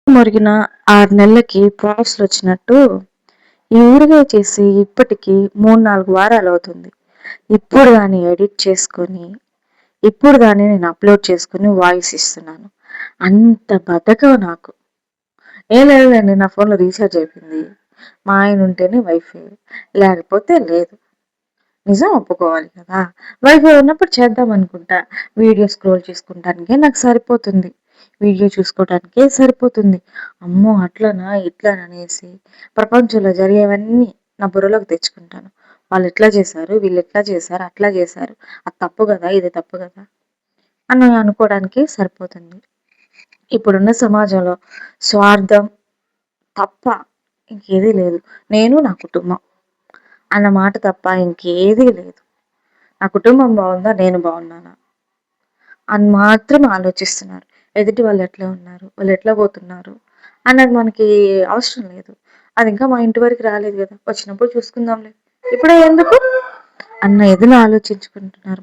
మురిగిన 6 నెలలకి ప్రాసెసొచ్చినట్టు ఈ ఊరిగాయ చేసి ఇప్పటికి 3, 4 వారాలవుతుంది. ఇప్పుడు దాన్ని ఎడిట్ చేసుకొని, ఇప్పుడు దాన్ని నేను అప్‌లోడ్ చేసుకొని వాయిస్ ఇస్తున్నాను. అంత బద్ధకం నాకు. ఏం లేదులేండి, నా ఫోన్‌లో రీచార్జ్ అయిపోయింది. మా ఆయన ఉంటేనే వైఫై, లేకపోతే లేదు. నిజం ఒప్పుకోవాలి కదా! వైఫై ఉన్నప్పుడు చేద్దామనుకుంటా. వీడియో స్క్రోల్ చేసుకుంటానికే నాకు సరిపోతుంది. వీడియో చూసుకోవటానికే సరిపోతుంది. అమ్మో! అట్లనా? ఇట్లనా? అనేసి ప్రపంచంలో జరిగేవన్నీ నా బుర్రలోకి తెచ్చుకుంటాను. వాళ్ళెట్లా చేశారు, వీళ్ళెట్లా చేశారు, అట్లా చేశారు. అది తప్పు గదా! ఇది తప్పు గదా! అని అనుకోవడానికే సరిపోతుంది. ఇప్పుడున్న సమాజంలో స్వార్థం తప్ప ఇంకేదీ లేదు. నేను, నా కుటుంబం అన్న మాట తప్ప ఇంకేదీ లేదు. నా కుటుంబం బావుందా? నేను బావున్నానా? అని మాత్రం ఆలోచిస్తున్నారు. ఎదుటి వాళ్ళు ఎట్లా ఉన్నారు? వాళ్ళు ఎట్లా పోతున్నారు? అన్నది మనకి అవసరం లేదు. అది ఇంకా మా ఇంటి వరకు రాలేదు గదా! వచ్చినప్పుడు చూసుకుందాంలే. ఇప్పుడే ఎందుకు? అన్న ఇదిలో ఆలోచించుకుంటున్నారు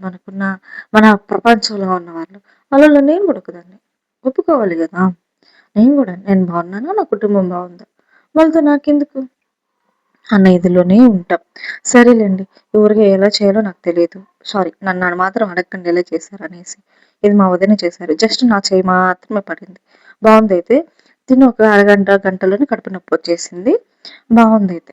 మన ప్రపంచంలో ఉన్నవాళ్ళు. వాళ్ళలో నేను గూడా ఒకదాన్ని. ఒప్పుకోవాలి గదా! నేను బాగున్నానా? నా కుటుంబం బావుందా? వాళ్ళతో నాకెందుకు? అన్న ఇదిలోనే ఉంటాం. సరేలెండి. ఈ ఊరగాయ ఎలా చేయాలో నాకు తెలీదు. సారీ, నన్ను మాత్రం అడగకండి ఎలా చేశారనేసి. ఇది మా వదిన చేశారు. జస్ట్ నా చెయ్యి మాత్రమే పడింది. బావుందయితే. తిని ఒక అరగంట, గంటలోనే కడుపు నొప్పొచ్చేసింది. బావుందయితే.